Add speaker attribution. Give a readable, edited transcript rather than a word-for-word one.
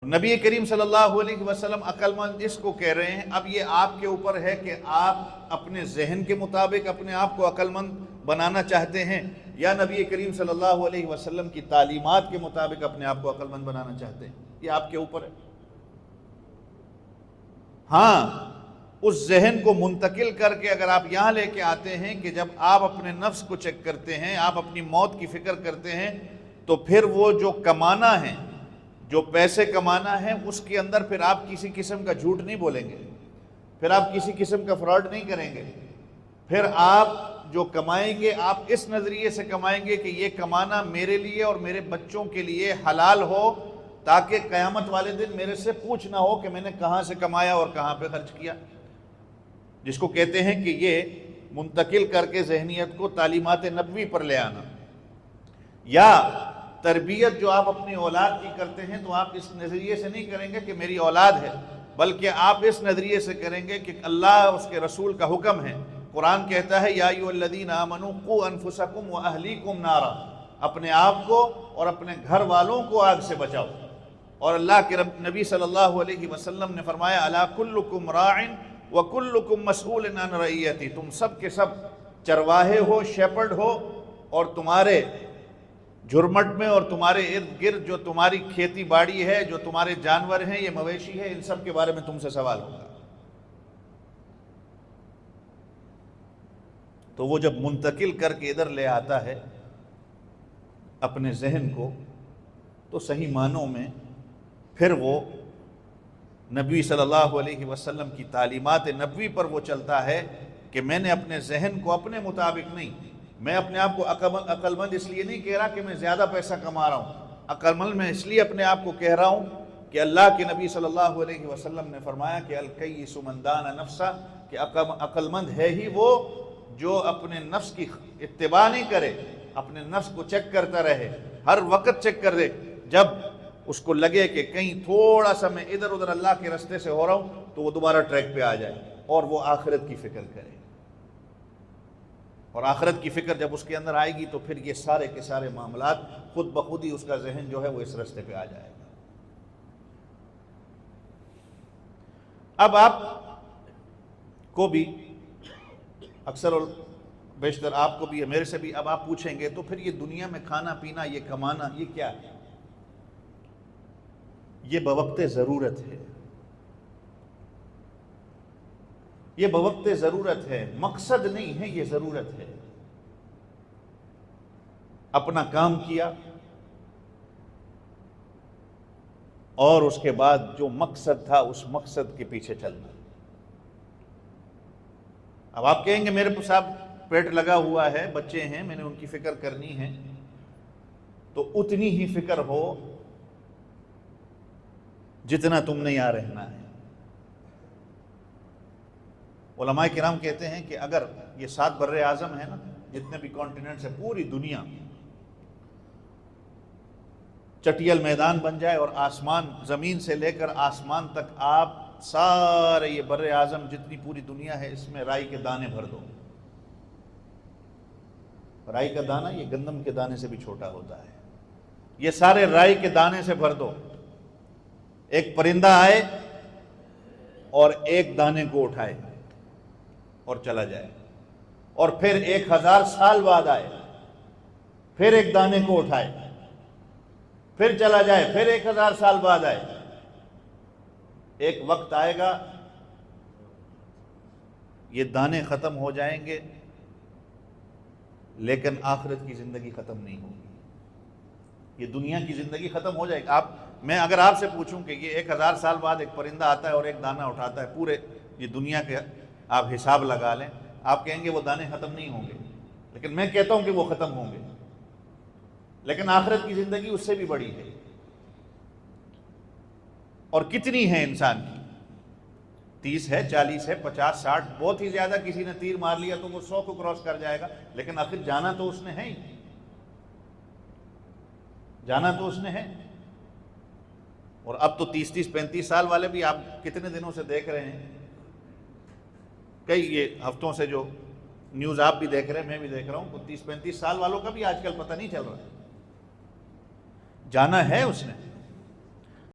Speaker 1: نبی کریم صلی اللہ علیہ وسلم عقل مند اس کو کہہ رہے ہیں، اب یہ آپ کے اوپر ہے کہ آپ اپنے ذہن کے مطابق اپنے آپ کو عقل مند بنانا چاہتے ہیں یا نبی کریم صلی اللہ علیہ وسلم کی تعلیمات کے مطابق اپنے آپ کو عقل مند بنانا چاہتے ہیں، یہ آپ کے اوپر ہے۔ ہاں، اس ذہن کو منتقل کر کے اگر آپ یہاں لے کے آتے ہیں کہ جب آپ اپنے نفس کو چیک کرتے ہیں، آپ اپنی موت کی فکر کرتے ہیں، تو پھر وہ جو کمانا ہے، جو پیسے کمانا ہے، اس کے اندر پھر آپ کسی قسم کا جھوٹ نہیں بولیں گے، پھر آپ کسی قسم کا فراڈ نہیں کریں گے، پھر آپ جو کمائیں گے آپ اس نظریے سے کمائیں گے کہ یہ کمانا میرے لیے اور میرے بچوں کے لیے حلال ہو، تاکہ قیامت والے دن میرے سے پوچھ نہ ہو کہ میں نے کہاں سے کمایا اور کہاں پہ خرچ کیا، جس کو کہتے ہیں کہ یہ منتقل کر کے ذہنیت کو تعلیمات نبوی پر لے آنا۔ یا تربیت جو آپ اپنی اولاد کی کرتے ہیں تو آپ اس نظریے سے نہیں کریں گے کہ میری اولاد ہے، بلکہ آپ اس نظریے سے کریں گے کہ اللہ اس کے رسول کا حکم ہے۔ قرآن کہتا ہے یا ایھا الذین آمنوا قوا انفسکم واہلیکم نارا، اپنے آپ کو اور اپنے گھر والوں کو آگ سے بچاؤ۔ اور اللہ کے نبی صلی اللہ علیہ وسلم نے فرمایا الا کلکم راع وکلکم مسئول عن رعیتہ، تم سب کے سب چرواہے ہو، شیپرڈ ہو، اور تمہارے جھرمٹ میں اور تمہارے ارد گرد جو تمہاری کھیتی باڑی ہے، جو تمہارے جانور ہیں، یہ مویشی ہے، ان سب کے بارے میں تم سے سوال ہوگا۔ تو وہ جب منتقل کر کے ادھر لے آتا ہے اپنے ذہن کو، تو صحیح معنوں میں پھر وہ نبی صلی اللہ علیہ وسلم کی تعلیمات نبوی پر وہ چلتا ہے کہ میں نے اپنے ذہن کو اپنے مطابق نہیں، میں اپنے آپ کو عقل مند اس لیے نہیں کہہ رہا کہ میں زیادہ پیسہ کما رہا ہوں، عقل مند میں اس لیے اپنے آپ کو کہہ رہا ہوں کہ اللہ کے نبی صلی اللہ علیہ وسلم نے فرمایا کہ الکیس من دان نفسہ، کہ عقل مند ہے ہی وہ جو اپنے نفس کی اتباع نہیں کرے، اپنے نفس کو چیک کرتا رہے، ہر وقت چیک کر دے، جب اس کو لگے کہ کہیں تھوڑا سا میں ادھر ادھر اللہ کے رستے سے ہو رہا ہوں تو وہ دوبارہ ٹریک پہ آ جائے اور وہ آخرت کی فکر کرے، اور آخرت کی فکر جب اس کے اندر آئے گی تو پھر یہ سارے کے سارے معاملات خود بخود ہی اس کا ذہن جو ہے وہ اس رستے پہ آ جائے گا۔ اب آپ کو بھی اکثر اور بیشتر آپ کو بھی، میرے سے بھی، اب آپ پوچھیں گے تو پھر یہ دنیا میں کھانا پینا، یہ کمانا، یہ کیا ہے؟ یہ بوقت ضرورت ہے، یہ بوقت ضرورت ہے، مقصد نہیں ہے، یہ ضرورت ہے۔ اپنا کام کیا اور اس کے بعد جو مقصد تھا اس مقصد کے پیچھے چلنا۔ اب آپ کہیں گے میرے صاحب پیٹ لگا ہوا ہے، بچے ہیں، میں نے ان کی فکر کرنی ہے، تو اتنی ہی فکر ہو جتنا تم نے یہاں رہنا ہے۔ علماء کرام کہتے ہیں کہ اگر یہ 7 بر اعظم ہیں نا، جتنے بھی کانٹیننٹس ہیں، پوری دنیا چٹیل میدان بن جائے اور آسمان، زمین سے لے کر آسمان تک آپ سارے یہ بر اعظم جتنی پوری دنیا ہے اس میں رائی کے دانے بھر دو۔ رائی کا دانہ یہ گندم کے دانے سے بھی چھوٹا ہوتا ہے، یہ سارے رائی کے دانے سے بھر دو، ایک پرندہ آئے اور ایک دانے کو اٹھائے اور چلا جائے، اور پھر 1000 سال بعد آئے، پھر ایک دانے کو اٹھائے، پھر چلا جائے، پھر 1000 سال بعد آئے، ایک وقت آئے گا یہ دانے ختم ہو جائیں گے لیکن آخرت کی زندگی ختم نہیں ہوگی، یہ دنیا کی زندگی ختم ہو جائے گی۔ میں اگر آپ سے پوچھوں کہ یہ 1000 سال بعد ایک پرندہ آتا ہے اور ایک دانہ اٹھاتا ہے، پورے یہ دنیا کے آپ حساب لگا لیں، آپ کہیں گے وہ دانے ختم نہیں ہوں گے، لیکن میں کہتا ہوں کہ وہ ختم ہوں گے، لیکن آخرت کی زندگی اس سے بھی بڑی ہے۔ اور کتنی ہے انسان کی؟ 30 ہے، 40 ہے، 50، 60، بہت ہی زیادہ کسی نے تیر مار لیا تو وہ 100 کو کراس کر جائے گا، لیکن آخر جانا تو اس نے ہے ہی، جانا تو اس نے ہے۔ اور اب تو 30، 35 سال والے بھی آپ کتنے دنوں سے دیکھ رہے ہیں، کئی یہ ہفتوں سے جو نیوز آپ بھی دیکھ رہے ہیں، میں بھی دیکھ رہا ہوں، 30، 35 سال والوں کا بھی آج کل پتہ نہیں چل رہا، جانا ہے اس نے۔